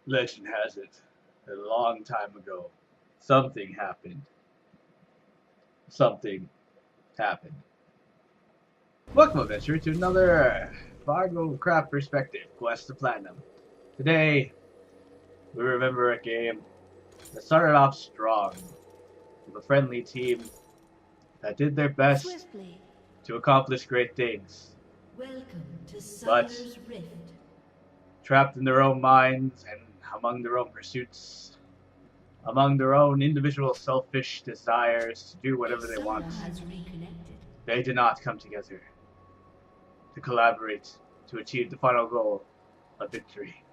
Legend has it, a long time ago, something happened. Something happened. Welcome, adventure, to another Fargo Craft Perspective Quest to Platinum. Today, we remember a game that started off strong with a friendly team that did their best Swiftly. to accomplish great things, Welcome to but Summoner's Rift. trapped in their own minds and among their own pursuits, among their own individual selfish desires to do whatever they want, Has reconnected. they did not come together to collaborate to achieve the final goal of victory.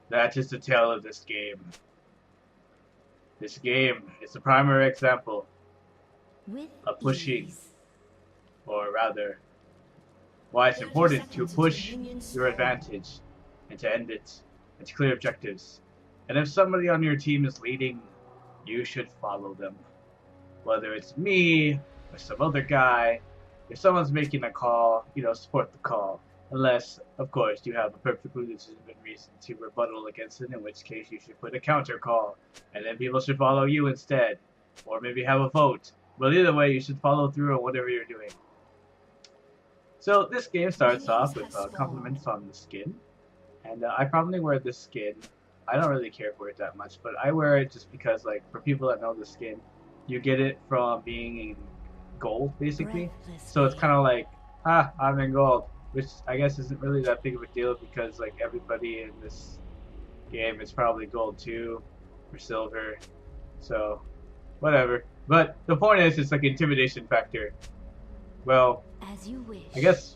That is the tale of this game. This game is the primary example With of pushing, ease. or rather, why it's 30 important to seconds push until minions your spawn. advantage and to end it and to clear objectives. And if somebody on your team is leading, you should follow them. Whether it's me or some other guy, if someone's making a call, support the call. Unless, of course, you have a perfectly legitimate reason to rebuttal against it, in which case you should put a counter call, and then people should follow you instead. Or maybe have a vote. But either way, you should follow through on whatever you're doing. So this game starts off with compliments on the skin. And I probably wear this skin. I don't really care for it that much, but I wear it just because, like, for people that know the skin, you get it from being in gold, basically. So it's kind of like, I'm in gold, which I guess isn't really that big of a deal because, like, everybody in this game is probably gold too, or silver. So, whatever. But the point is, it's like intimidation factor. Well, As you wish. I guess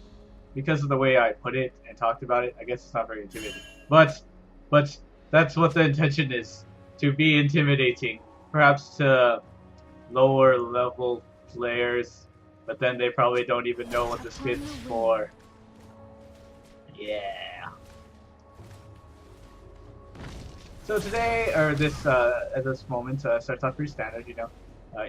because of the way I put it and talked about it, I guess it's not very intimidating. But that's what the intention is, to be intimidating. Perhaps to lower level players, but then they probably don't even know what the skin's for. Yeah. So today, or this at this moment, starts off pretty standard.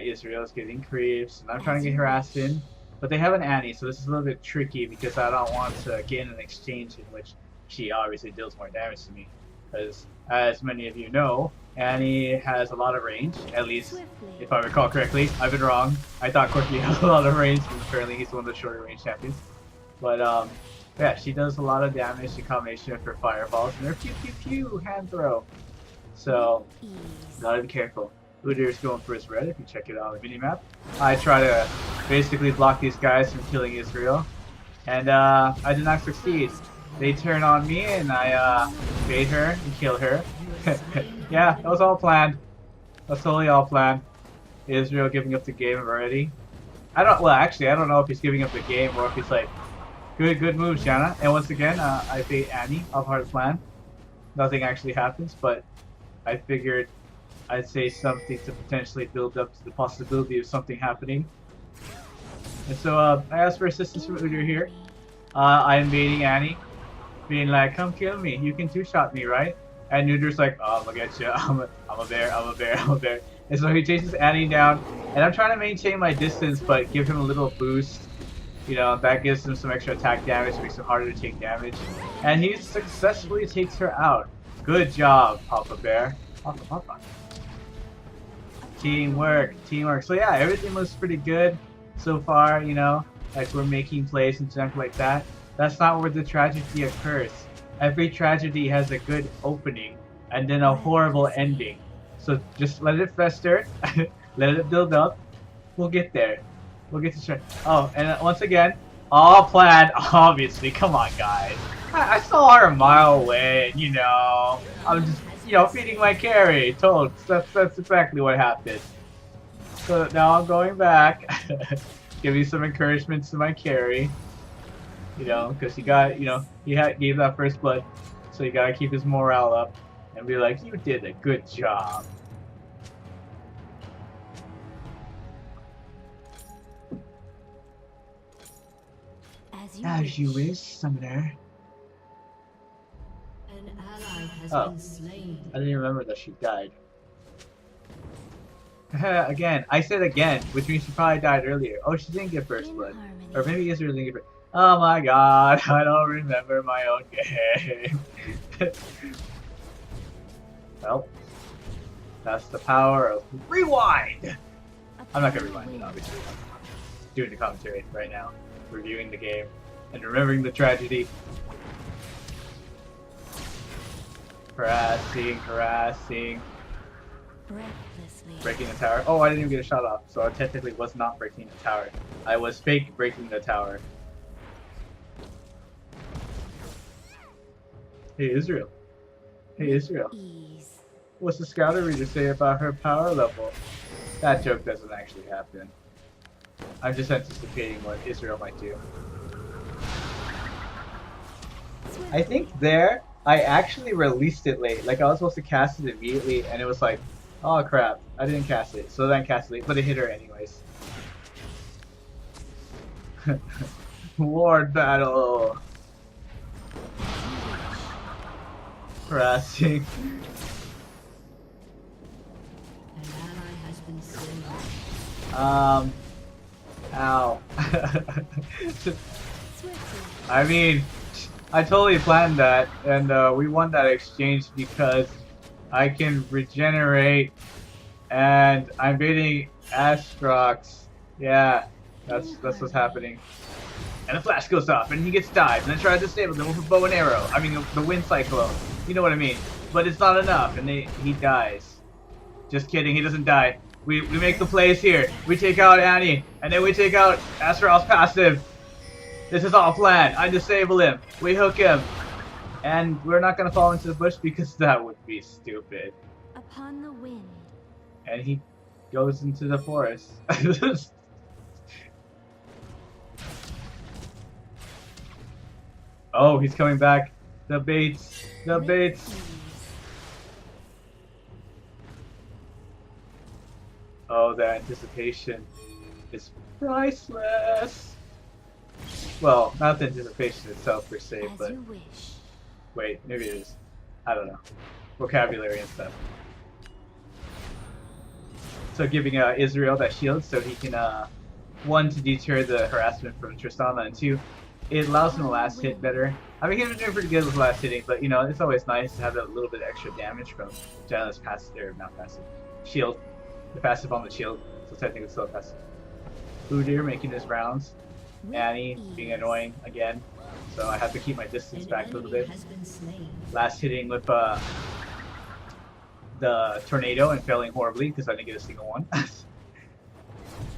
Israel is getting creeps, and I'm trying to get harassed in. But they have an Annie, so this is a little bit tricky because I don't want to get in an exchange in which she obviously deals more damage to me. Because, as many of you know, Annie has a lot of range, at least Swiftly. if I recall correctly. I've been wrong. I thought Corky had a lot of range, and apparently he's one of the shorter range champions. But, yeah, she does a lot of damage in combination with her fireballs and her pew pew pew hand throw. So, Ease. gotta be careful. Udir's going for his red if you check it out on the minimap. I try to basically block these guys from killing Israel. And I did not succeed. They turn on me and I bait her and kill her. Yeah, that was all planned. That's totally all planned. Israel giving up the game already. I don't know if he's giving up the game or if he's like, good move, Shanna. And once again, I bait Annie off hard plan. Nothing actually happens, but I figured I'd say something to potentially build up to the possibility of something happening. And so I asked for assistance from Udir here. I am baiting Annie, being like, come kill me. You can two-shot me, right? And Udir's like, oh, I'm gonna get you. I'm a bear. And so he chases Annie down. And I'm trying to maintain my distance, but give him a little boost. That gives him some extra attack damage, makes it harder to take damage. And he successfully takes her out. Good job, Papa Bear. Papa. Teamwork. So yeah, everything looks pretty good so far, like we're making plays and stuff like that. That's not where the tragedy occurs. Every tragedy has a good opening and then a horrible ending. So just let it fester, let it build up. We'll get there. We'll get to start. Oh, and once again, all planned, obviously. Come on, guys. I saw her a mile away, I'm just feeding my carry. That's exactly what happened. So now I'm going back, giving some encouragement to my carry. Because he got, gave that first blood, so you gotta keep his morale up and be like, you did a good job. As you wish, Summoner. An ally has been slain. I didn't remember that she died. Again, I said again, which means she probably died earlier. Oh, she didn't get first blood. Or maybe Israel didn't get first. Oh my god, I don't remember my own game. Well, that's the power of rewind! I'm not gonna rewind it, obviously. I'm doing the commentary right now, reviewing the game, and remembering the tragedy. Harassing. Breathlessly. Breaking the tower. Oh, I didn't even get a shot off, so I technically was not breaking the tower. I was fake breaking the tower. Hey, Israel. Hey, Israel. Ease. What's the scouter reader say about her power level? That joke doesn't actually happen. I'm just anticipating what Israel might do. I think there, I actually released it late. Like, I was supposed to cast it immediately, and it was like, oh crap, I didn't cast it. So then I cast it late, but it hit her anyways. Ward battle! Harassing. An ally has been slain. Ow. Swiftly. I mean, I totally planned that, and we won that exchange because I can regenerate, and I'm beating Astrox. Yeah, that's what's happening. And the flash goes off, and he gets dived, and I try to disable them with a bow and arrow. I mean, the wind cyclone. You know what I mean? But it's not enough, and he dies. Just kidding, he doesn't die. We make the plays here. We take out Annie, and then we take out Astral's passive. This is all planned. I disable him. We hook him. And we're not going to fall into the bush because that would be stupid. Upon the wind. And he goes into the forest. Oh, he's coming back. The baits. The baits. With ease. Oh, the anticipation is priceless. Well, not the anticipation itself per se, As but you wish. wait, maybe it is. I don't know. Vocabulary and stuff. So giving Israel that shield so he can, one, to deter the harassment from Tristana, and two, it allows him to last hit better. I mean, he was doing pretty good with last hitting, but you know, it's always nice to have that little bit of extra damage from Janna's passive, or not passive, shield. The passive on the shield, so technically it's still a passive. Udyr making his rounds. With Annie ease. being annoying again, so I have to keep my distance An back a little enemy bit. has been slain. Last hitting with the tornado and failing horribly because I didn't get a single one.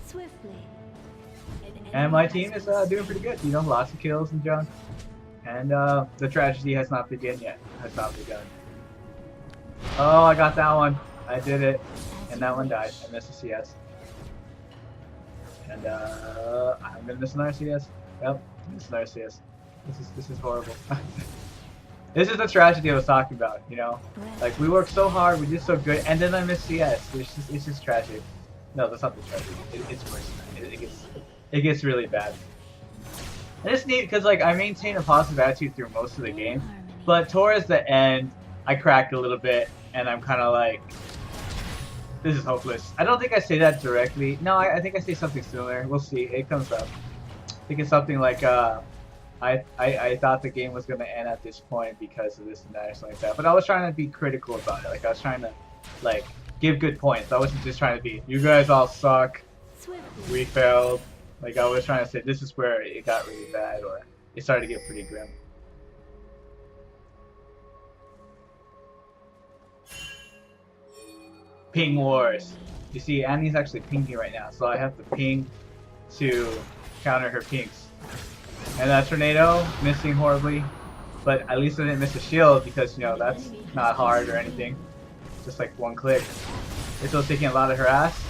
Swiftly. An And my enemy team has is been doing pretty good. You know, lots of kills and junk. And the tragedy has not begun yet. Has not begun. Oh, I got that one. I did it. slain. And that one died. I missed a CS. And I'm gonna miss another CS. Yep, miss another CS. This is horrible. This is the tragedy I was talking about, you know? Like, we worked so hard, we did so good, and then I missed CS. It's just tragic. No, that's not the tragedy. It's worse than that. It gets really bad. And it's neat because, like, I maintain a positive attitude through most of the game, but towards the end, I cracked a little bit, and I'm kind of like, this is hopeless. I don't think I say that directly. No, I think I say something similar. We'll see. It comes up. I think it's something like, I thought the game was going to end at this point because of this and that or something like that. But I was trying to be critical about it. Like, I was trying to, like, give good points. I wasn't just trying to be, you guys all suck. Swiftly. We failed. Like, I was trying to say, this is where it got really bad, or it started to get pretty grim. Ping wars. You see, Annie's actually pinging right now, so I have to ping to counter her pings. And that tornado, missing horribly, but at least I didn't miss a shield because, you know, that's not hard or anything. Just like one click. Israel's taking a lot of her ass.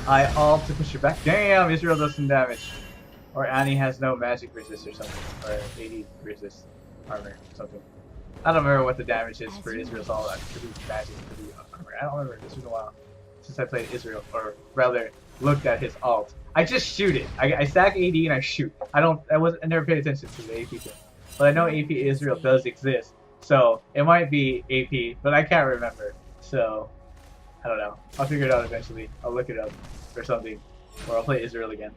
I ult to push her back. Damn, Israel does some damage. Or Annie has no magic resist or something. Or 80 resist armor or something. I don't remember what the damage is for Israel's ult. It could be magic, it could be armor. I don't remember. It's been a while since I played Israel. Or rather, looked at his ult. I just shoot it. I stack AD and I shoot. I never paid attention to the AP thing. But I know AP Israel does exist. So, it might be AP, but I can't remember. So, I don't know. I'll figure it out eventually. I'll look it up or something. Or I'll play Israel again.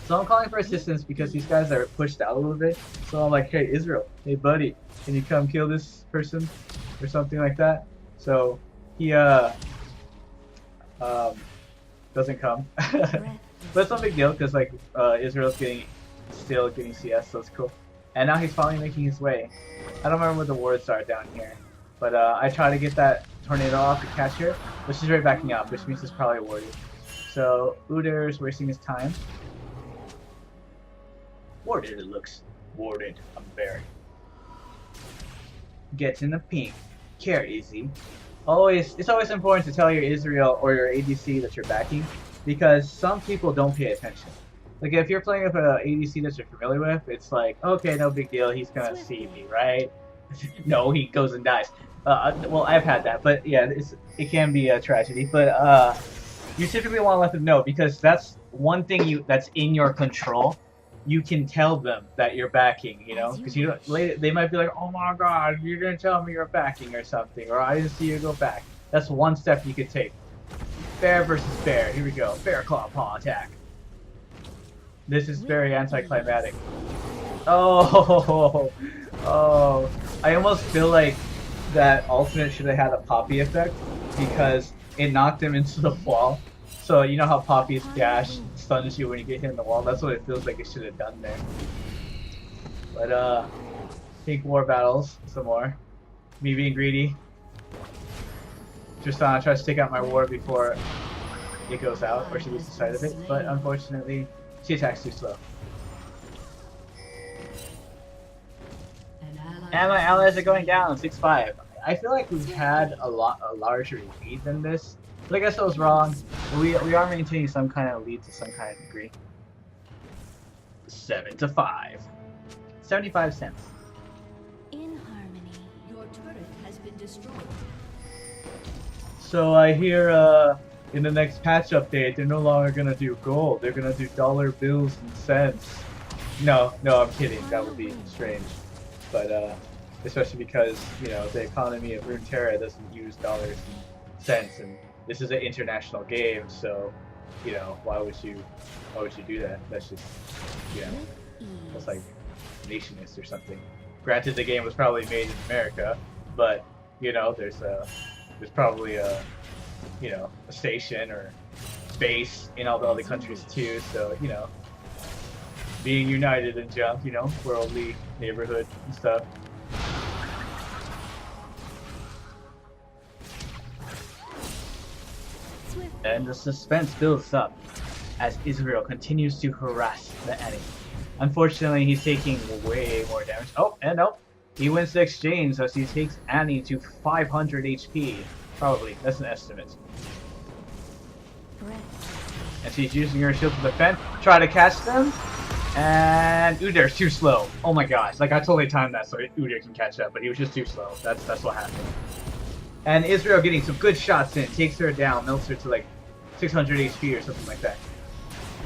So I'm calling for assistance because these guys are pushed out a little bit. So I'm like, hey Israel, hey buddy, can you come kill this person? or something like that. So he doesn't come. But it's no big deal because like Israel's still getting CS, so it's cool. And now he's finally making his way. I don't remember what the wards are down here, but I try to get that tornado off to catch her, but she's right backing up, which means it's probably warded. So Udir's wasting his time. Warded, it looks. Warded. I'm very. Gets in the pink. Care easy. It's always important to tell your Israel or your ADC that you're backing, because some people don't pay attention. Like if you're playing with an ADC that you're familiar with, it's like, okay, no big deal, he's gonna see me, right? No, he goes and dies. Well, I've had that, but yeah, it can be a tragedy. But you typically want to let them know, because that's one thing that's in your control. You can tell them that you're backing, you know, because they might be like, oh my god, you're gonna tell me you're backing or something, or I didn't see you go back. That's one step you could take. Bear versus bear. Here we go. Bear claw paw attack. This is very anticlimactic. Oh, oh! I almost feel like that alternate should have had a Poppy effect, because it knocked him into the wall. So you know how Poppy's dash stuns you when you get hit in the wall? That's what it feels like it should have done there. But pink war battles some more. Me being greedy. Tristana tries to take out my ward before it goes out, or she loses sight of it, but unfortunately she attacks too slow. And my allies are going down 6-5. I feel like we've had a larger lead than this. But I guess I was wrong. We are maintaining some kind of lead to some kind of degree. 7-5. 75 cents. In harmony. Your turret has been destroyed. So I hear in the next patch update they're no longer gonna do gold. They're gonna do dollar bills and cents. No, I'm kidding. That would be strange. But especially because, you know, the economy of Runeterra doesn't use dollars and cents, and this is an international game, so, you know, why would you do that? That's just, you know, that's like nationist or something. Granted, the game was probably made in America, but, you know, there's probably a station or base in all the other countries too, so, you know, being united and jump, you know, worldly neighborhood and stuff. And the suspense builds up as Israel continues to harass the enemy. Unfortunately, he's taking way more damage. Oh, and nope. He wins the exchange as he takes Annie to 500 HP. Probably. That's an estimate. And she's using her shield to defend. Try to catch them. And Udir's too slow. Oh my gosh. Like, I totally timed that so Udir can catch up, but he was just too slow. That's what happened. And Israel getting some good shots in. Takes her down. Melts her to like 600 HP or something like that.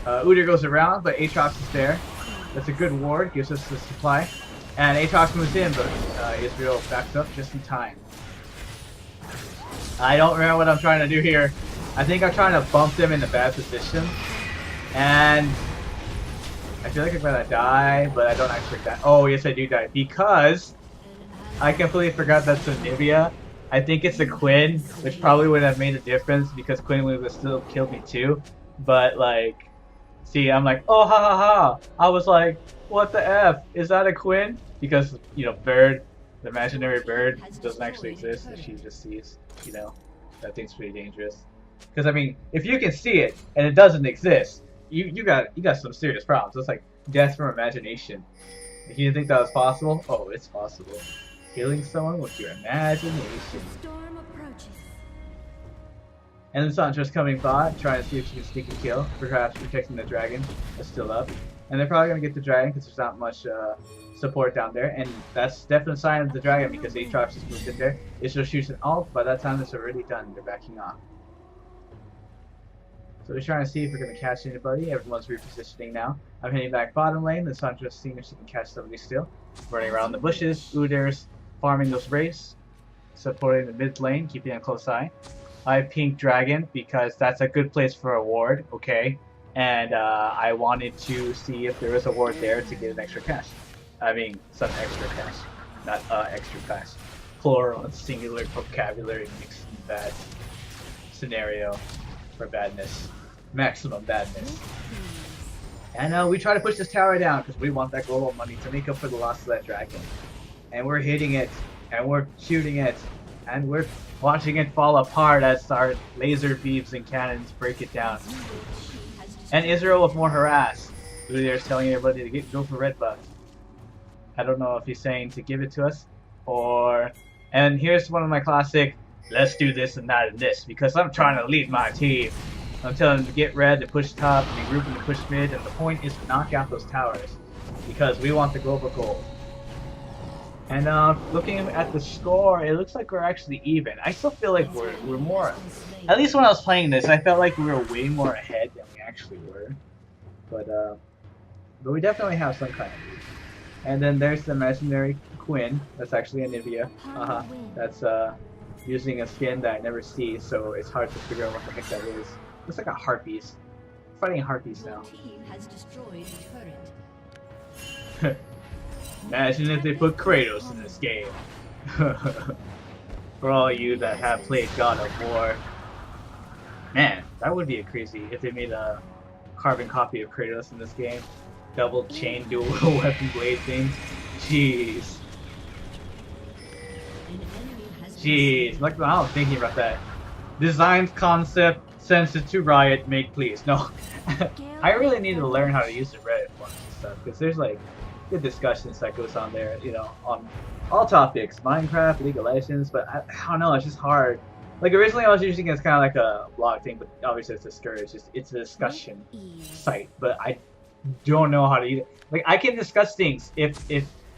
Udir goes around, but Aatrox is there. That's a good ward. Gives us the supply. And Aatrox moves in, but Israel backs up just in time. I don't remember what I'm trying to do here. I think I'm trying to bump them in a bad position. And I feel like I'm gonna die, but I don't actually die. Oh, yes, I do die. Because I completely forgot that's Anivia. I think it's a Quinn, which probably wouldn't have made a difference because Quinn would have still killed me too. But, like, see, I'm like, oh, ha ha ha. I was like, what the F? Is that a Quinn? Because, you know, Bird, the imaginary bird, doesn't actually exist. She just sees, you know, that thing's pretty dangerous. Because, I mean, if you can see it and it doesn't exist, you got some serious problems. It's like death from imagination. If you didn't think that was possible, oh, it's possible. Killing someone with your imagination. Storm approaches. And then Sandra's coming bot, trying to see if she can sneak a kill, perhaps protecting the dragon that's still up. And they're probably going to get the dragon because there's not much support down there. And that's definitely a sign of the dragon because Aatrox just moved in there. Israel shoots an ult, by that time it's already done. They're backing off. So we're trying to see if we're going to catch anybody. Everyone's repositioning now. I'm hitting back bottom lane. The Sandra's seeing if she can catch somebody still. Running around the bushes. Udir's farming those wraiths. Supporting the mid lane, keeping a close eye. I pink dragon because that's a good place for a ward, okay? And I wanted to see if there was a ward there to get an extra cash. I mean, some extra cash, not extra cash. plural and singular vocabulary mixed in bad scenario for badness. Maximum badness. And we try to push this tower down because we want that global money to make up for the loss of that dragon. And we're hitting it, and we're shooting it, and we're watching it fall apart as our laser beams and cannons break it down. And Israel with more harass. Udyr's telling everybody to go for red buff. I don't know if he's saying to give it to us, or... And here's one of my classic, let's do this and that and this, because I'm trying to lead my team. I'm telling them to get red, to push top, and regroup and to push mid, and the point is to knock out those towers, because we want the global gold. And looking at the score, it looks like we're actually even. I still feel like we're more... At least when I was playing this, I felt like we were way more ahead than we actually were. But we definitely have some kind of lead. And then there's the imaginary Quinn. That's actually a Nivea. That's using a skin that I never see, so it's hard to figure out what the heck that is. Looks like a harpies. Fighting harpies now. Team has destroyed a turret. Imagine if they put Kratos in this game. For all you that have played God of War. Man, that would be a crazy if they made a carbon copy of Kratos in this game. Double chain dual weapon blade things. Jeez. Jeez. Like I was thinking about that. Design concept, sends it to Riot, make please. No. I really need to learn how to use the Reddit forums and stuff, because there's like good discussions that goes on there, you know, on all topics, Minecraft, League of Legends, but I don't know, it's just hard. Like originally I was using it as kind of like a blog thing, but obviously it's discouraged. It's a discussion site, but I don't know how to use it. Like I can discuss things if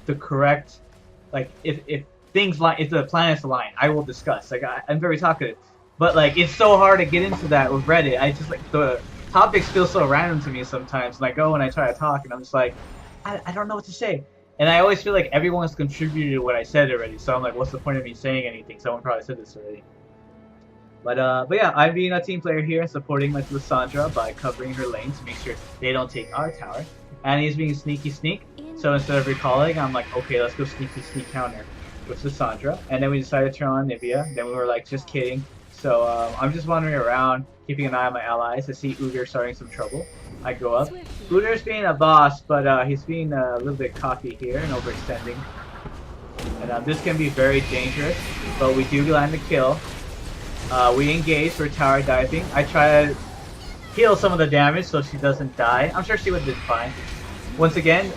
the correct, like if things line, if the planets align, I will discuss. Like I'm very talkative, but like it's so hard to get into that with Reddit. I just like the topics feel so random to me sometimes. Like when I try to talk, and I'm just like, I don't know what to say. And I always feel like everyone's contributed to what I said already. So I'm like, what's the point of me saying anything? Someone probably said this already. But yeah, I'm being a team player here, supporting like Lissandra by covering her lane to make sure they don't take our tower. And he's being sneaky sneak. So instead of recalling, I'm like, okay, let's go sneaky sneak counter with Lissandra. And then we decided to turn on Nivea. Then we were like, just kidding. So I'm just wandering around, keeping an eye on my allies. I see Udyr starting some trouble. I go up. Udyr's being a boss, but he's being a little bit cocky here and overextending. And this can be very dangerous, but we do land the kill. We engage for tower diving. I try to heal some of the damage so she doesn't die. I'm sure she would have been fine. Once again,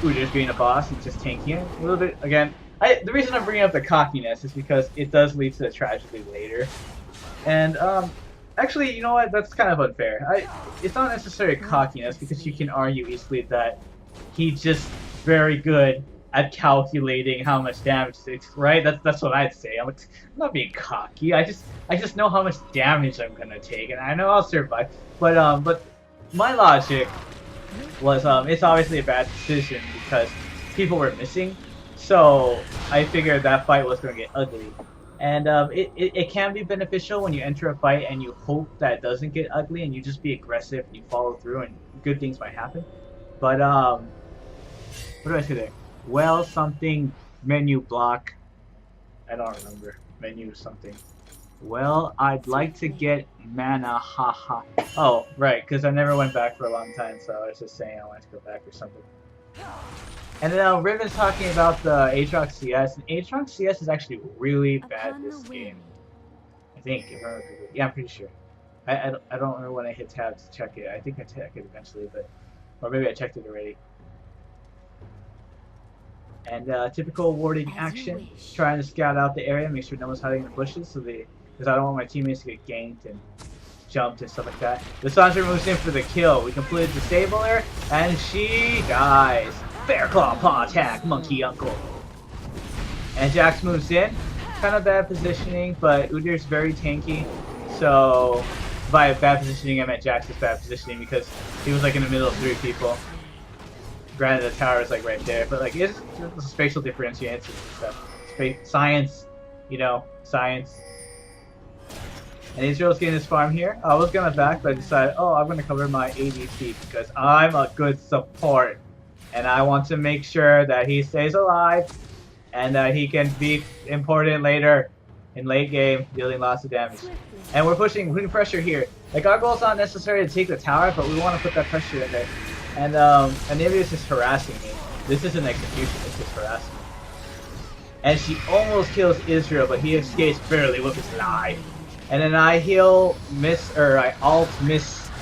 Udyr's being a boss and just tanking it a little bit. Again, the reason I'm bringing up the cockiness is because it does lead to a tragedy later. And actually, you know what? That's kind of unfair. It's not necessarily cockiness, because you can argue easily that he's just very good at calculating how much damage it's right. That's what I'd say. I'm not being cocky. I just know how much damage I'm gonna take, and I know I'll survive. But my logic was it's obviously a bad decision because people were missing. So I figured that fight was gonna get ugly. And it can be beneficial when you enter a fight and you hope that it doesn't get ugly and you just be aggressive and you follow through and good things might happen. But what do I say there? Well, something menu block. I don't remember. Menu something. Well, I'd like to get mana, haha. Oh, right, because I never went back for a long time, so I was just saying I wanted to go back or something. And then Riven's talking about the Aatrox CS, and Aatrox CS is actually really bad this game. I think, if I remember correctly. Yeah, I'm pretty sure. I don't remember when I hit tab to check it. I think I checked it eventually, but... Or maybe I checked it already. And typical warding action, trying to scout out the area, make sure no one's hiding in the bushes, because I don't want my teammates to get ganked and jumped and stuff like that. Lissandra moves in for the kill. We completely disable her, and she dies. Bear claw paw attack, monkey uncle. And Jax moves in. Kind of bad positioning, but Udyr's very tanky. So by bad positioning, I meant Jax's bad positioning because he was like in the middle of 3 people. Granted, the tower is like right there, but like it's spatial differentiation and stuff. Science, you know, science. And Israel's getting his farm here. I was gonna back, but I decided, oh, I'm gonna cover my ADC because I'm a good support. And I want to make sure that he stays alive and he can be important later in late game, dealing lots of damage. And we're putting pressure here. Like, our goal's not necessarily to take the tower, but we want to put that pressure in there. And Anivia is just harassing me. This isn't execution, it's just harassing me. And she almost kills Israel, but he escapes barely with his life. And then I I alt miss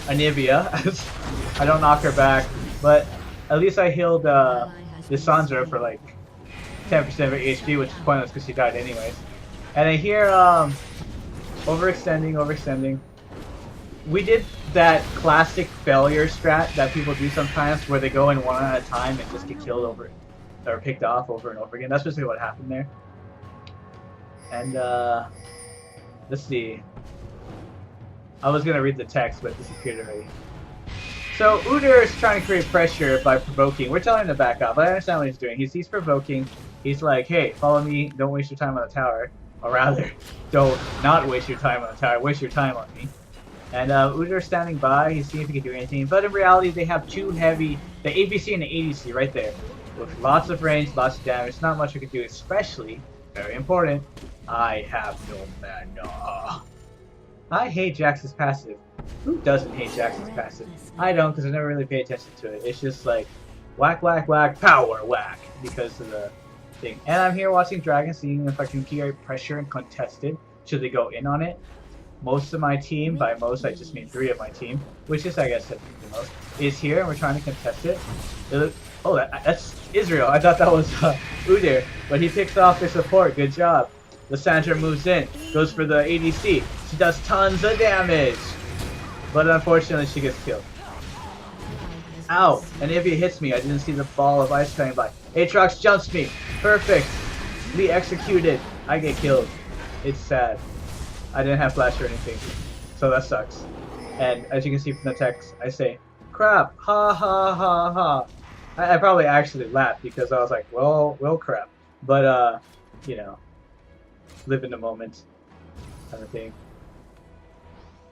Anivia. I don't knock her back, but at least I healed Lissandra for like 10% of her HP, which is pointless because she died anyways. And I hear overextending. We did that classic failure strat that people do sometimes where they go in one at a time and just get killed over or picked off over and over again. That's basically what happened there. And let's see. I was gonna read the text, but it disappeared already. So Udyr is trying to create pressure by provoking. We're telling him to back up. I understand what he's doing. He's provoking. He's like, hey, follow me. Don't waste your time on the tower. Or rather, don't not waste your time on the tower. Waste your time on me. And Udyr's standing by. He's seeing if he can do anything. But in reality, they have two heavy, the ABC and the ADC right there. With lots of range, lots of damage. Not much we can do, especially, very important, I have no mana. I hate Jax's passive. Who doesn't hate Jax's passive? I don't, because I never really pay attention to it. It's just like, whack, whack, whack, power, whack, because of the thing. And I'm here watching Dragon, seeing if I can keep pressure and contest it. Should they go in on it? Most of my team, by most I just mean 3 of my team, which is I guess the most, is here, and we're trying to contest it. Oh, that's Israel. I thought that was Udyr, but he picks off their support. Good job. Lissandra moves in, goes for the ADC. She does tons of damage, but unfortunately she gets killed. Ow! Anivia hits me. I didn't see the ball of ice coming by. Aatrox jumps me. Perfectly executed. I get killed. It's sad. I didn't have flash or anything, so that sucks. And as you can see from the text, I say, crap, ha ha ha ha. I probably actually laughed because I was like, well crap. But, you know, live in the moment kind of thing.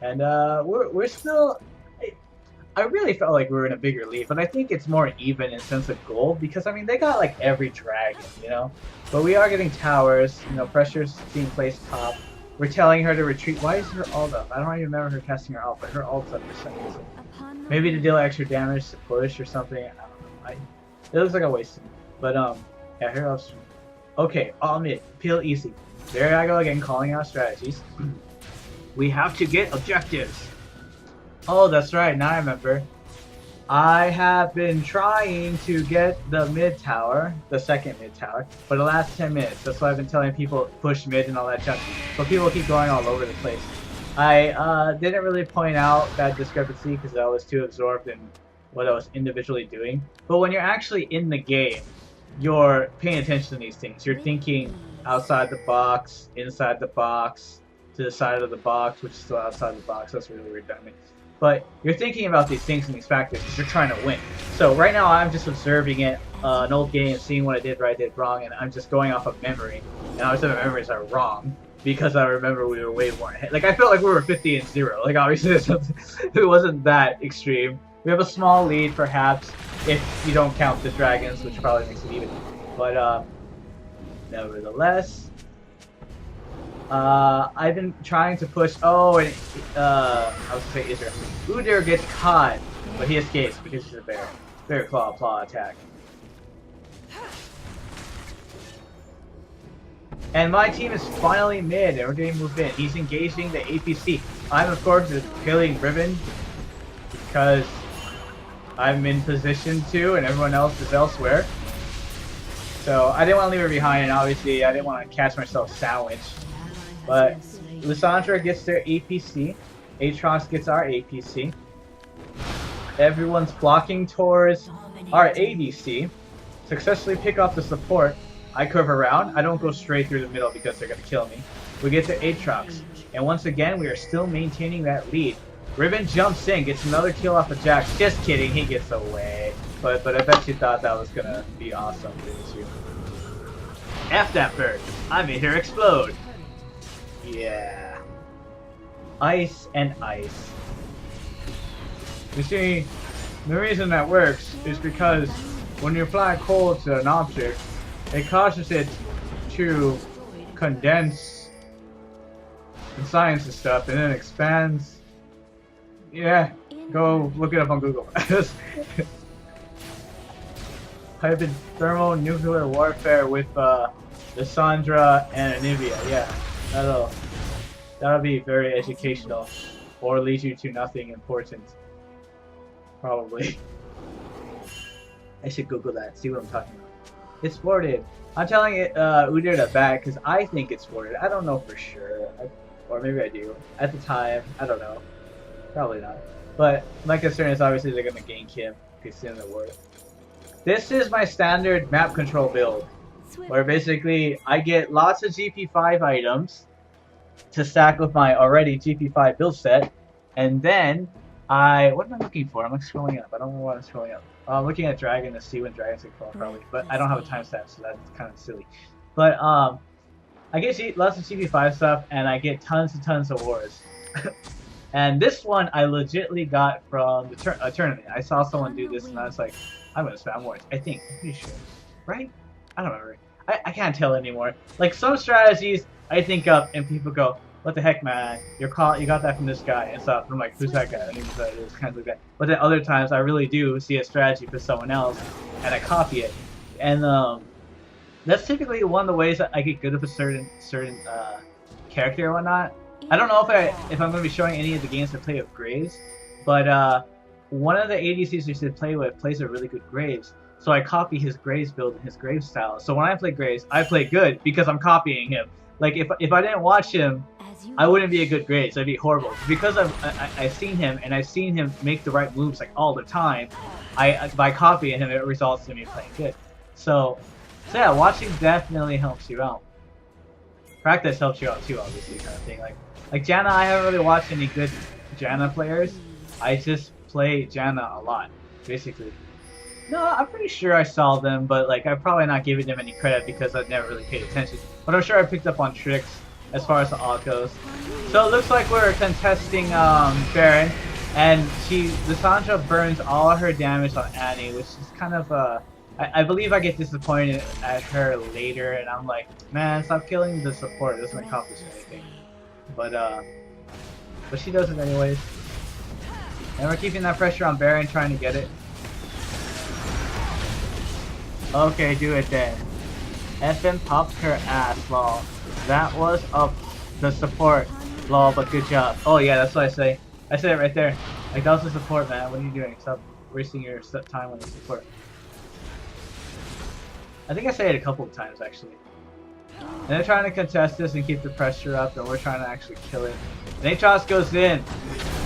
And, we're still, I really felt like we were in a bigger lead, but I think it's more even in sense of goal because, I mean, they got like every dragon, you know? But we are getting towers, you know, pressure's being placed top. We're telling her to retreat. Why is her ult up? I don't even remember her casting her ult, but her ult's up for some reason. Maybe to deal extra damage to push or something. I don't know. It looks like a waste. But yeah, her ult's. Okay, all mid, peel easy. There I go again, calling out strategies. We have to get objectives. Oh, that's right. Now I remember. I have been trying to get the mid tower, the second mid tower, for the last 10 minutes. That's why I've been telling people push mid and all that junk. But people keep going all over the place. I didn't really point out that discrepancy because I was too absorbed in what I was individually doing. But when you're actually in the game, you're paying attention to these things. You're thinking outside the box, inside the box, to the side of the box, which is still outside the box. That's really redundant. But you're thinking about these things and these factors because you're trying to win. So right now I'm just observing it, an old game, seeing what I did right, did wrong, and I'm just going off of memory. And obviously my memories are wrong because I remember we were way more ahead. Like I felt like we were 50-0. Like obviously it wasn't that extreme. We have a small lead perhaps if you don't count the dragons, which probably makes it even. But nevertheless. I've been trying to push. Oh, and I was gonna say Israel. Udyr gets caught, but he escapes because he's a bear. Bear claw attack. And my team is finally mid, and we're getting moved in. He's engaging the APC. I'm of course killing Riven because I'm in position to, and everyone else is elsewhere. So I didn't want to leave her behind, and obviously I didn't want to catch myself sandwiched. But Lissandra gets their APC, Aatrox gets our APC. Everyone's blocking towards our ADC. Successfully pick off the support. I curve around. I don't go straight through the middle because they're going to kill me. We get to Aatrox. And once again, we are still maintaining that lead. Riven jumps in, gets another kill off of Jax. Just kidding, he gets away. But I bet you thought that was going to be awesome, didn't you? F that bird. I made her explode. Yeah. Ice and ice. You see, the reason that works is because when you apply cold to an object, it causes it to condense the science and stuff and then expands. Yeah, go look it up on Google. Hybrid thermonuclear warfare with Lysandra and Anivia. Yeah, that'll be very educational, or lead you to nothing important. Probably. I should Google that, see what I'm talking about. It's thwarted. I'm telling it Udyr to back because I think it's thwarted. I don't know for sure. Or maybe I do. At the time, I don't know. Probably not. But my concern is obviously they're going to gank him because he's in the ward. This is my standard map control build. Where basically I get lots of GP5 items to stack with my already GP5 build set. And then what am I looking for? I'm like scrolling up. I don't know what I'm scrolling up. I'm looking at Dragon to see when Dragon's gonna fall probably, but I don't have a timestamp, so that's kind of silly. But I get lots of GP5 stuff, and I get tons and tons of wars. And this one I legitly got from the tournament. I saw someone do this, and I was like, I'm gonna spam wars. I'm pretty sure, right? I don't remember. I can't tell anymore. Like some strategies I think up, and people go, what the heck, man? You got that from this guy and stuff. And I'm like, who's that guy? I think it's kind of like that. But then other times I really do see a strategy for someone else, and I copy it. And that's typically one of the ways that I get good with a certain character or whatnot. I don't know if I'm going to be showing any of the games to play with Graves, but one of the ADCs we should play with plays a really good Graves. So I copy his Graves build and his Graves style. So when I play Graves, I play good because I'm copying him. Like if I didn't watch him, I wouldn't be a good Graves. I'd be horrible because I've seen him and I've seen him make the right moves like all the time. By copying him, it results in me playing good. So yeah, watching definitely helps you out. Practice helps you out too, obviously, kind of thing. Like Janna, I haven't really watched any good Janna players. I just play Janna a lot, basically. No, I'm pretty sure I saw them, but like I'm probably not giving them any credit because I've never really paid attention. But I'm sure I picked up on tricks as far as the ult goes. So it looks like we're contesting Baron, and Lysandra burns all her damage on Annie, which is kind of I believe I get disappointed at her later, and I'm like, man, stop killing the support. It doesn't accomplish anything. But she does it anyways. And we're keeping that pressure on Baron, trying to get it. Okay, do it then. FN popped her ass, lol. That was up the support, lol, but good job. Oh yeah, that's what I say. I said it right there. Like, that was the support, man. What are you doing? Stop wasting your time on the support. I think I say it a couple of times, actually. And they're trying to contest this and keep the pressure up, and we're trying to actually kill it. And Aatrox goes in.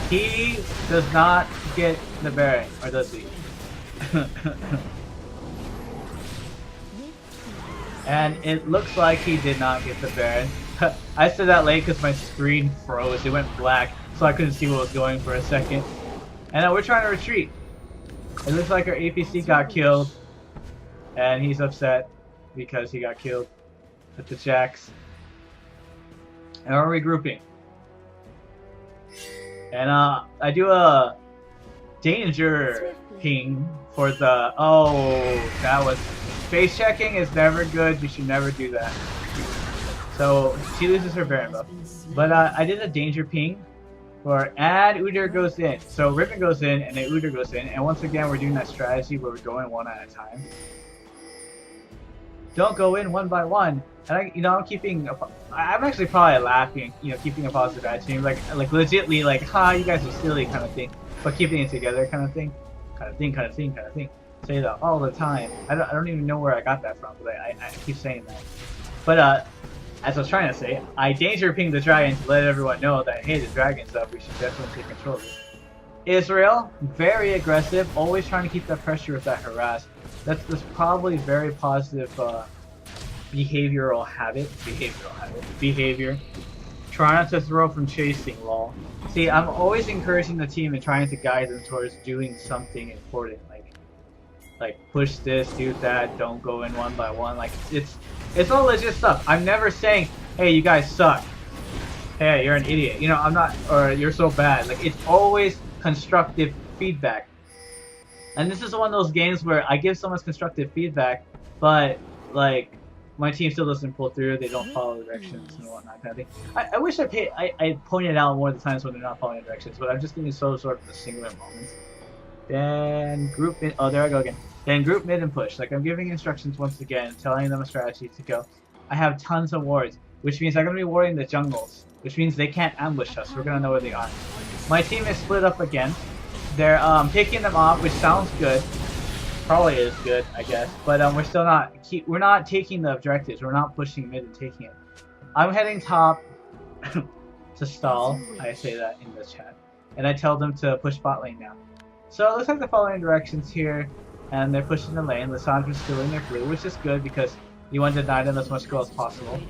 He does not get the Baron, or does he? And it looks like he did not get the Baron. I said that late because my screen froze. It went black, so I couldn't see what was going for a second. And we're trying to retreat. It looks like our APC got killed. And he's upset because he got killed with the Jax. And we're regrouping. And I do a danger ping for the... Oh, that was... Face checking is never good. You should never do that. So she loses her Baron buff. But I did a danger ping for and Udyr goes in. So Riven goes in and then Udyr goes in. And once again, we're doing that strategy where we're going one at a time. Don't go in one by one. And I'm keeping. I'm actually probably laughing. Keeping a positive attitude, like legitly, like, ha, you guys are silly, kind of thing. But keeping it together, kind of thing. Say that all the time. I don't even know where I got that from, but I keep saying that. But as I was trying to say, I danger pinged the dragon to let everyone know that, hey, the dragon's up. We should definitely take control of it. Israel, very aggressive, always trying to keep that pressure with that harass. That's probably very positive behavior. Try not to throw from chasing, lol. See, I'm always encouraging the team and trying to guide them towards doing something important, like push this, do that, don't go in one by one. Like it's all legit stuff. I'm never saying, hey, you guys suck. Hey, you're an idiot. I'm not, or you're so bad. Like, it's always constructive feedback. And this is one of those games where I give someone constructive feedback, but like my team still doesn't pull through. They don't follow directions and whatnot, kind of thing. I wish I pointed out more of the times when they're not following directions, but I'm just getting so absorbed in the singular moments. Then group mid. Oh, there I go again. Then group mid and push. Like I'm giving instructions once again, telling them a strategy to go. I have tons of wards, which means I'm gonna be warding the jungles, which means they can't ambush us. We're gonna know where they are. My team is split up again. They're picking them off, which sounds good. Probably is good, I guess. But we're not taking the objectives. We're not pushing mid and taking it. I'm heading top to stall. I say that in the chat, and I tell them to push bot lane now. So it looks like they're following directions here, and they're pushing the lane. Lissandra's still in their blue, which is good because you want to deny them as much goal as possible.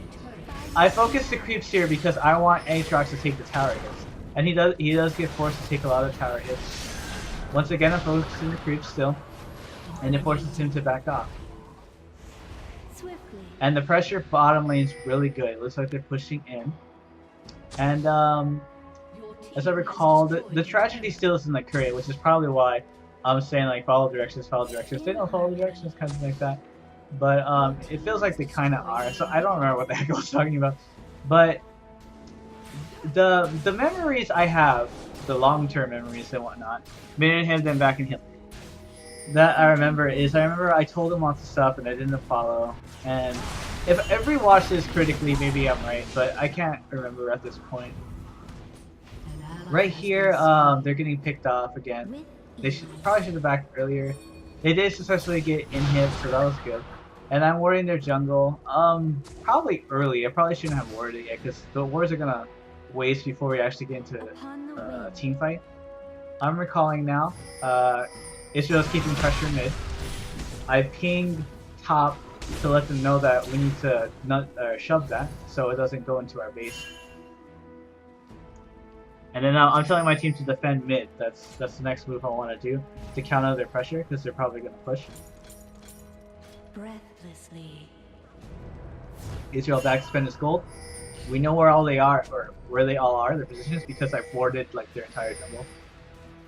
I focus the creeps here because I want Aatrox to take the tower hits, and he does get forced to take a lot of tower hits. Once again, I'm focusing the creeps still, and it forces him to back off. Swiftly. And the pressure bottom lane is really good. It looks like they're pushing in, and as I recall, the tragedy still isn't like Korea, which is probably why I'm saying like follow directions. They don't follow the directions, kind of like that. But it feels like they kind of are. So I don't remember what the heck I was talking about. But the memories I have, the long-term memories and whatnot, Minion him then back in him. That I remember I told him lots of stuff and I didn't follow. And if we watch this critically, maybe I'm right, but I can't remember at this point. Right here, they're getting picked off again. They probably should have backed earlier. They did successfully get in hit, so that was good. And I'm warding their jungle. Probably early. I probably shouldn't have warded it yet because the wards are gonna waste before we actually get into a team fight. I'm recalling now. Israel's keeping pressure mid. I pinged top to let them know that we need to shove that so it doesn't go into our base. And then I'm telling my team to defend mid. That's the next move I want to do to counter their pressure because they're probably going to push. Breathlessly. Israel back to spend his gold. We know where all they are, or where they all are, their positions, because I warded like their entire jungle.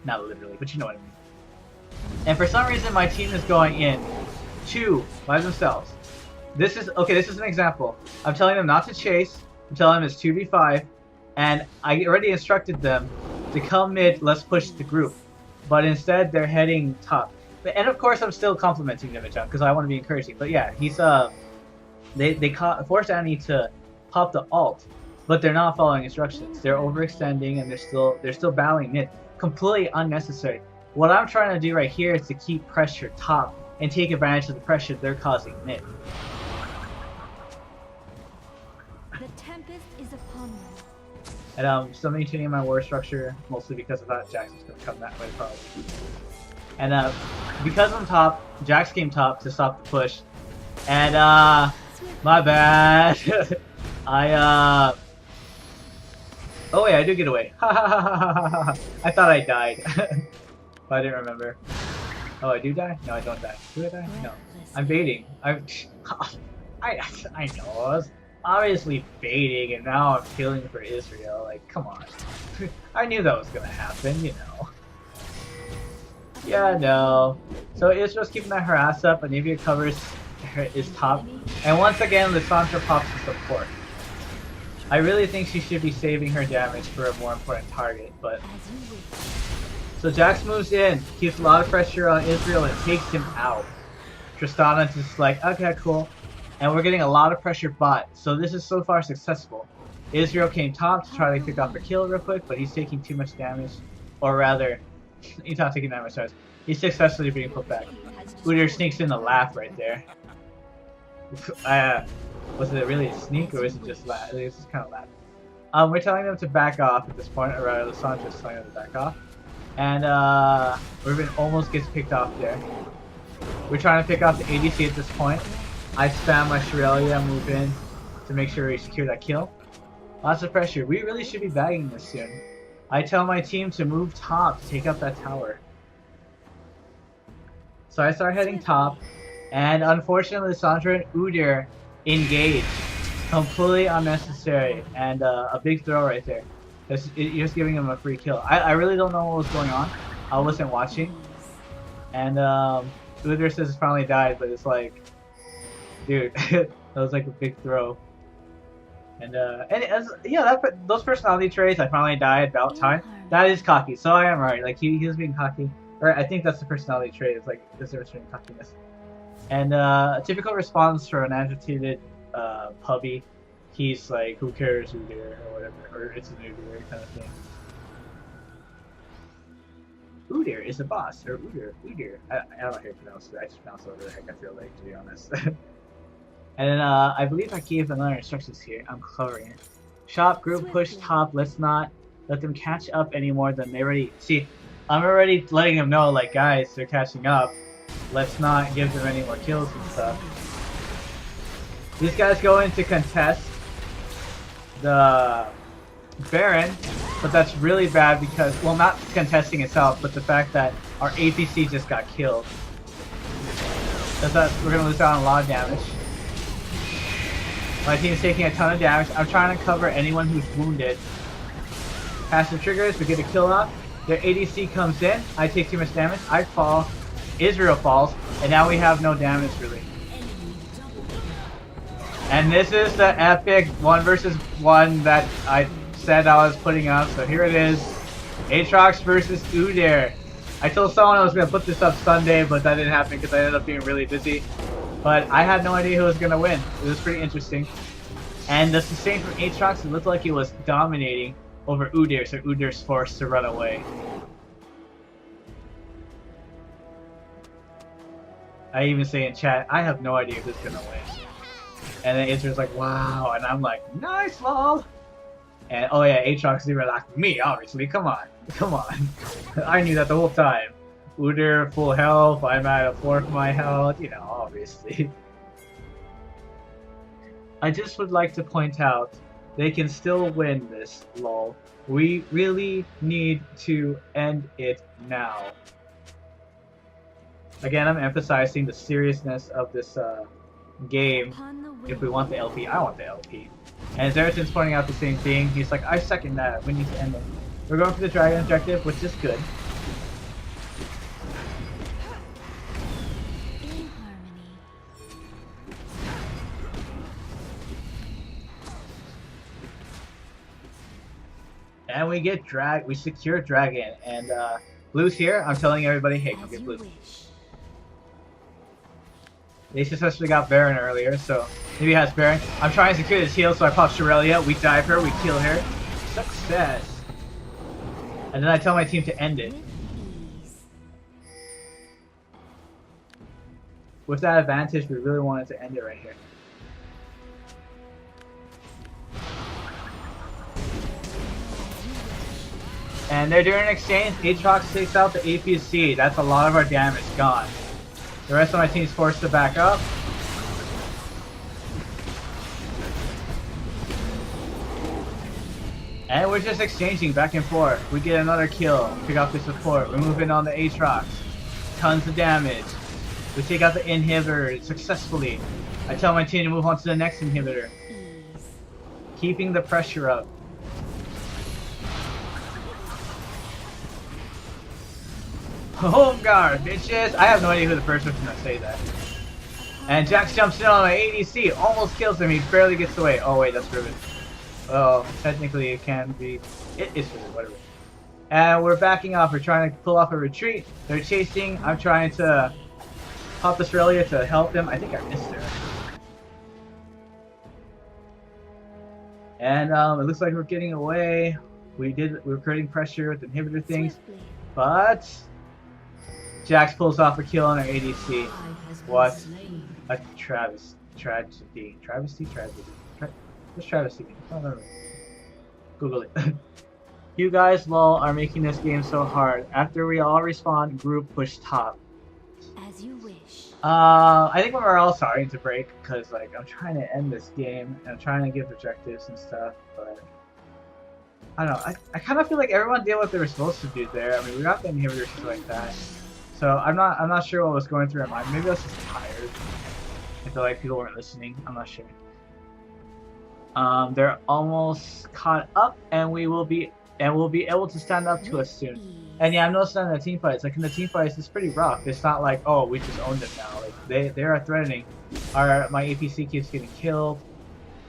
Not literally, but you know what I mean. And for some reason, my team is going in two by themselves. This is an example. I'm telling them not to chase. I'm telling them it's 2v5. And I already instructed them to come mid, let's push the group. But instead, they're heading top. And of course, I'm still complimenting them, because I want to be encouraging. But yeah, he's they forced Annie to pop the ult, but they're not following instructions. They're overextending and they're still battling mid. Completely unnecessary. What I'm trying to do right here is to keep pressure top and take advantage of the pressure they're causing mid. The tempest is upon them. And I'm still maintaining my war structure, mostly because I thought Jax was going to come that way probably. And because I'm top, Jax came top to stop the push. And my bad. Oh wait, I do get away. I thought I died. But I didn't remember. Oh, I do die? No, I don't die. Do I die? No. I'm baiting. I know. I was obviously baiting, and now I'm killing for Israel. Like, come on. I knew that was gonna happen, you know. Yeah, no. So Israel's keeping that harass up, and Nivea covers is top. And once again, Lissandra pops the support. I really think she should be saving her damage for a more important target, but... So Jax moves in, keeps a lot of pressure on Israel, and takes him out. Tristana's just like, okay, cool. And we're getting a lot of pressure bot, so this is so far successful. Israel came top to try to pick off a kill real quick, but he's taking too much damage. Or rather, he's not taking that much damage. He's successfully being put back. Udyr sneaks in a laugh right there. Was it really a sneak, or is it just laugh? It's just kind of laugh. We're telling them to back off at this point, or rather, Lissandra's telling them to back off. And Ruben almost gets picked off there. We're trying to pick off the ADC at this point. I spam my Shrelia, move in to make sure we secure that kill. Lots of pressure. We really should be bagging this soon. I tell my team to move top to take up that tower. So I start heading top, and unfortunately Lissandra and Udyr engage. Completely unnecessary, and a big throw right there. You're just giving him a free kill. I really don't know what was going on. I wasn't watching. And Udyr says it's finally died, but it's like, dude, That was like a big throw. And yeah, those personality traits. I finally died about time. That is cocky. So I am right. Like he was being cocky, or I think that's the personality trait. It's like this difference cockiness. And a typical response for an agitated puppy, he's like, "Who cares, Udyr," or whatever, or "It's an Udyr" kind of thing. Udyr is the boss, or Udyr. I don't know how to pronounce it. I just pronounce it whatever the heck I feel like, to be honest. And then I believe I gave another instructions here. I'm covering it. Shop, group, push, top. Let's not let them catch up any more than they already. See, I'm already letting them know, like, guys, they're catching up. Let's not give them any more kills and stuff. These guys go in to contest the Baron, but that's really bad because, well, not contesting itself, but the fact that our APC just got killed. We're gonna lose out on a lot of damage. My team is taking a ton of damage. I'm trying to cover anyone who's wounded. Passive triggers, we get a kill off. Their ADC comes in. I take too much damage. I fall. Israel falls. And now we have no damage, really. And this is the epic 1 versus 1 that I said I was putting up. So here it is. Aatrox versus Udyr. I told someone I was going to put this up Sunday, but that didn't happen because I ended up being really busy. But I had no idea who was going to win. It was pretty interesting. And the sustain from Aatrox, it looked like he was dominating over Udyr, so Udyr's forced to run away. I even say in chat, I have no idea who's going to win. And then Aatrox's like, wow. And I'm like, nice, lol. And oh yeah, Aatrox is even like me, obviously. Come on. Come on. I knew that the whole time. Udyr full health, I'm at a fourth of my health, you know, obviously. I just would like to point out, they can still win this, lol. We really need to end it now. Again, I'm emphasizing the seriousness of this game. If we want the LP, I want the LP. And Zeratin's pointing out the same thing. He's like, I second that, we need to end it. We're going for the dragon objective, which is good. And we get we secure dragon, and Blue's here. I'm telling everybody, hey, come get Blue. They successfully got Baron earlier, so maybe he has Baron. I'm trying to secure this heal, so I pop Shirellia, we dive her, we kill her. Success! And then I tell my team to end it. With that advantage, we really wanted to end it right here. And they're doing an exchange. Aatrox takes out the APC. That's a lot of our damage gone. The rest of my team's forced to back up. And we're just exchanging back and forth. We get another kill. Pick up the support. We're moving on the Aatrox. Tons of damage. We take out the inhibitor successfully. I tell my team to move on to the next inhibitor. Keeping the pressure up. Home guard, bitches! I have no idea who the first person's gonna say that. And Jax jumps in on my ADC, almost kills him, he barely gets away. Oh wait, that's Riven. Well, technically it can be. It is Riven, whatever. And we're backing off, we're trying to pull off a retreat. They're chasing, I'm trying to pop this Aurelia to help them. I think I missed her. And it looks like we're getting away. We're creating pressure with inhibitor things. But Jax pulls off a kill on our ADC. What a tragedy. Travesty? What's travesty mean? I don't know. Google it. You guys, lol, are making this game so hard. After we all respawn, group push top. As you wish. I think we're all starting to break because, like, I'm trying to end this game and I'm trying to give objectives and stuff, but I don't know. I kind of feel like everyone did what they were supposed to do there. I mean, we got the inhibitors and like that. So I'm not sure what was going through my mind. Maybe I was just tired. I feel like people weren't listening. I'm not sure. They're almost caught up, and we will be and will be able to stand up to us soon. And yeah, I'm noticing in the team fights, like in the team fights, it's pretty rough. It's not like, oh, we just owned them now. Like they are threatening. My APC keeps getting killed,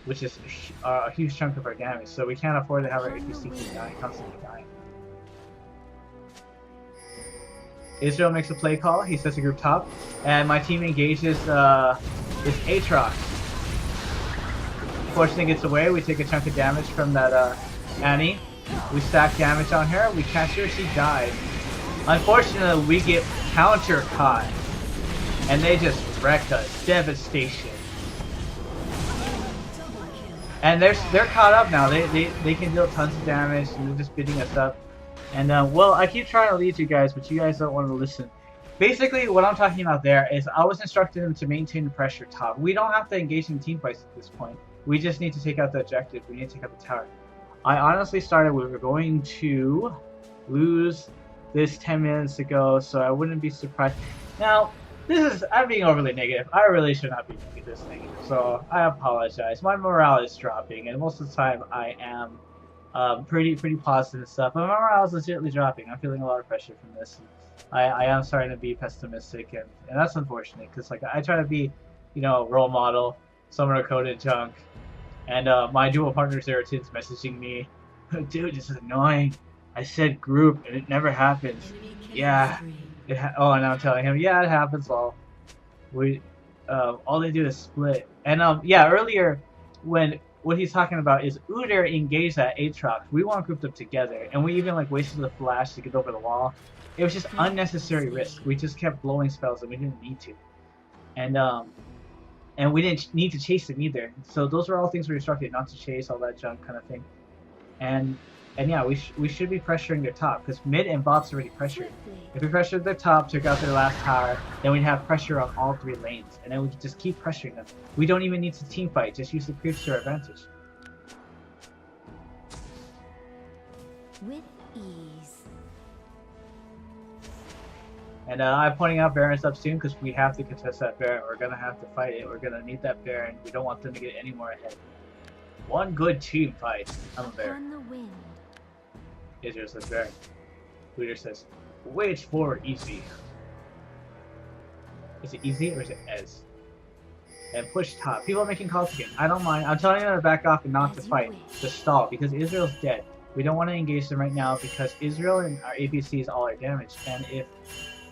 which is a huge chunk of our damage. So we can't afford to have our APC keep dying, constantly dying. Israel makes a play call. He sets a group top, and my team engages this Aatrox. Fortunately, gets away. We take a chunk of damage from that Annie. We stack damage on her. We catch her. She dies. Unfortunately, we get counter caught, and they just wreck us. Devastation. And they're caught up now. They can deal tons of damage, and they're just beating us up. And well, I keep trying to lead you guys, but you guys don't want to listen. Basically, what I'm talking about there is I was instructing them to maintain the pressure top. We don't have to engage in team fights at this point. We just need to take out the objective. We need to take out the tower. I honestly started we were going to lose this 10 minutes ago, so I wouldn't be surprised. Now, I'm being overly negative. I really should not be this negative, so I apologize. My morale is dropping, and most of the time I am pretty positive and stuff. But my morale is legitimately dropping. I'm feeling a lot of pressure from this. I am starting to be pessimistic, and that's unfortunate because like I try to be, you know, role model, summoner coded junk, and my dual partner Zeratin's messaging me, dude, this is annoying. I said group and it never happens. Yeah, oh, and I'm telling him, yeah, it happens. Well, all they do is split. And yeah, earlier when what he's talking about is Udyr engaged that Aatrox. We want grouped up together, and we even like wasted the flash to get over the wall. It was just unnecessary risk. We just kept blowing spells and we didn't need to, and we didn't need to chase them either. So those were all things we were instructed not to chase, all that junk kind of thing. And yeah, we should be pressuring their top because mid and bot's already pressured. If we pressured their top, took out their last tower, then we'd have pressure on all three lanes, and then we could just keep pressuring them. We don't even need to team fight, just use the creeps to our advantage. With ease. And I'm pointing out Baron's up soon because we have to contest that Baron. We're going to have to fight it. We're going to need that Baron. We don't want them to get any more ahead. One good team fight. I'm a Baron. On the wind. Israel says Baron. Udyr says, wage forward easy. Is it easy or is it Ez? And push top. People are making calls again. I don't mind. I'm telling them to back off and not to fight. To stall because Israel's dead. We don't want to engage them right now because Israel and our APC is all our damage. And if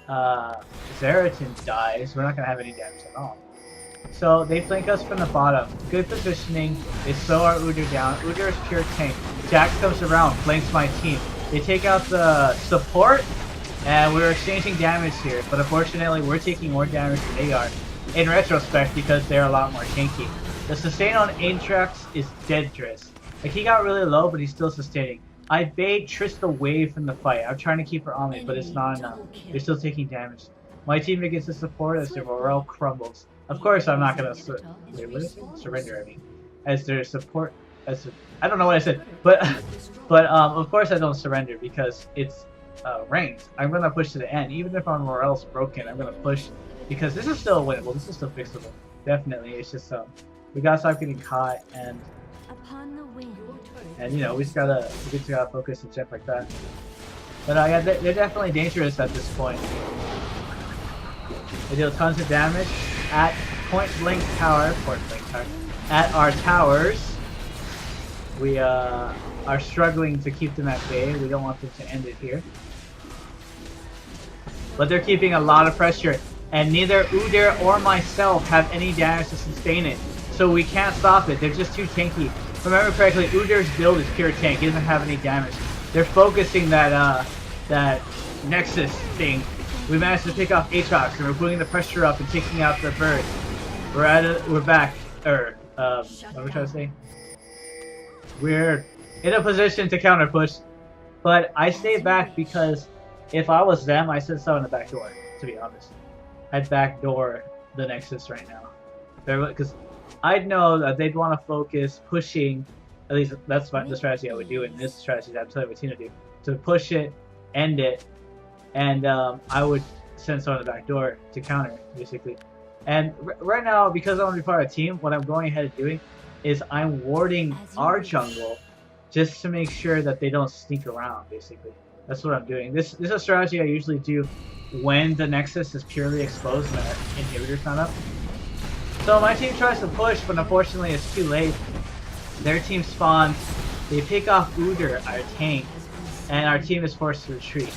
Zeratin dies, we're not going to have any damage at all. So they flank us from the bottom. Good positioning. They slow our Udyr down. Udyr is pure tank. Jax comes around, flanks my team. They take out the support, and we're exchanging damage here. But unfortunately, we're taking more damage than they are. In retrospect, because they're a lot more tanky. The sustain on Aatrox is dead Triss. Like, he got really low, but he's still sustaining. I bait Triss away from the fight. I'm trying to keep her on me, but it's not enough. They're still taking damage. My teammate gets the support as their morale crumbles. Of course, I'm not gonna surrender. I mean, as their support, I don't know what I said, but of course I don't surrender because it's ranked. I'm gonna push to the end, even if our morale's broken. I'm gonna push because this is still winnable. This is still fixable. Definitely, it's just we gotta stop getting caught and you know we just gotta focus and check like that. But yeah, they're definitely dangerous at this point. They deal tons of damage at point blank tower. At our towers. We are struggling to keep them at bay. We don't want them to end it here. But they're keeping a lot of pressure, and neither Udyr or myself have any damage to sustain it. So we can't stop it. They're just too tanky. If I remember correctly, Udyr's build is pure tank. He doesn't have any damage. They're focusing that Nexus thing. We managed to pick off Aatrox, and we're putting the pressure up and taking out the bird. We're back. What am I trying to say? We're in a position to counter push, but I stay back because if I was them, I sit so in the back door. To be honest, I'd backdoor the Nexus right now, because I'd know that they'd want to focus pushing. At least that's the strategy I would do in this strategy. I'm telling Tina to push it, end it. And I would send someone to the back door to counter, basically. And right now, because I want to be part of a team, what I'm going ahead and doing is I'm warding our jungle just to make sure that they don't sneak around, basically. That's what I'm doing. This is a strategy I usually do when the Nexus is purely exposed and the inhibitor's not up. So my team tries to push, but unfortunately it's too late. Their team spawns, they pick off Udyr, our tank, and our team is forced to retreat.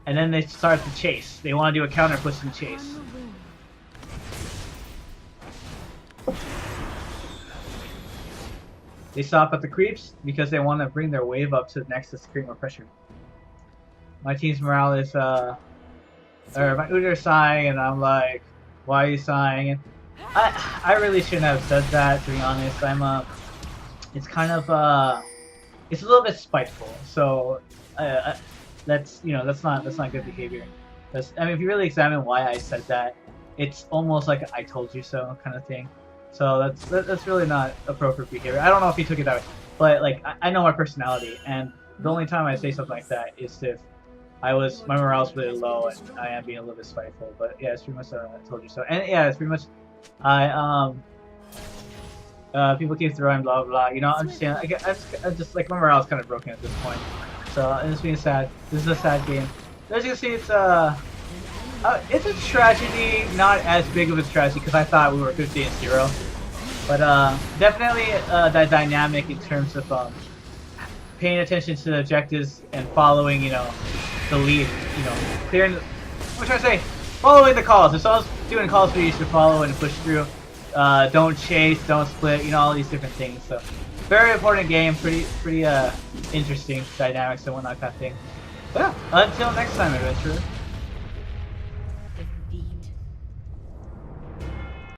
And then they start the chase. They want to do a counter push and chase. On the wing. They stop at the creeps because they want to bring their wave up to the Nexus to create more pressure. My team's morale is, or my Udyr's sighing, and I'm like, why are you sighing? And I really shouldn't have said that, to be honest. It's kind of, it's a little bit spiteful. So, that's not good behavior. I mean, if you really examine why I said that, it's almost like a I told you so kind of thing. So that's really not appropriate behavior. I don't know if he took it that way, but like I know my personality, and the only time I say something like that is if my morale's really low and I am being a little bit spiteful. But yeah, it's pretty much I told you so. And yeah, it's pretty much people keep throwing blah blah blah. You know, I'm just like my morale's kind of broken at this point. So it's being sad. This is a sad game. As you can see, it's a tragedy, not as big of a tragedy because I thought we were 50-0. But definitely that dynamic in terms of paying attention to the objectives and following, the lead, clearing. What should I say? Following the calls. If someone's doing calls for you, you should follow and push through. Don't chase, don't split. All these different things. So very important game. Pretty interesting dynamics and whatnot kind of thing. But yeah, until next time, adventurer.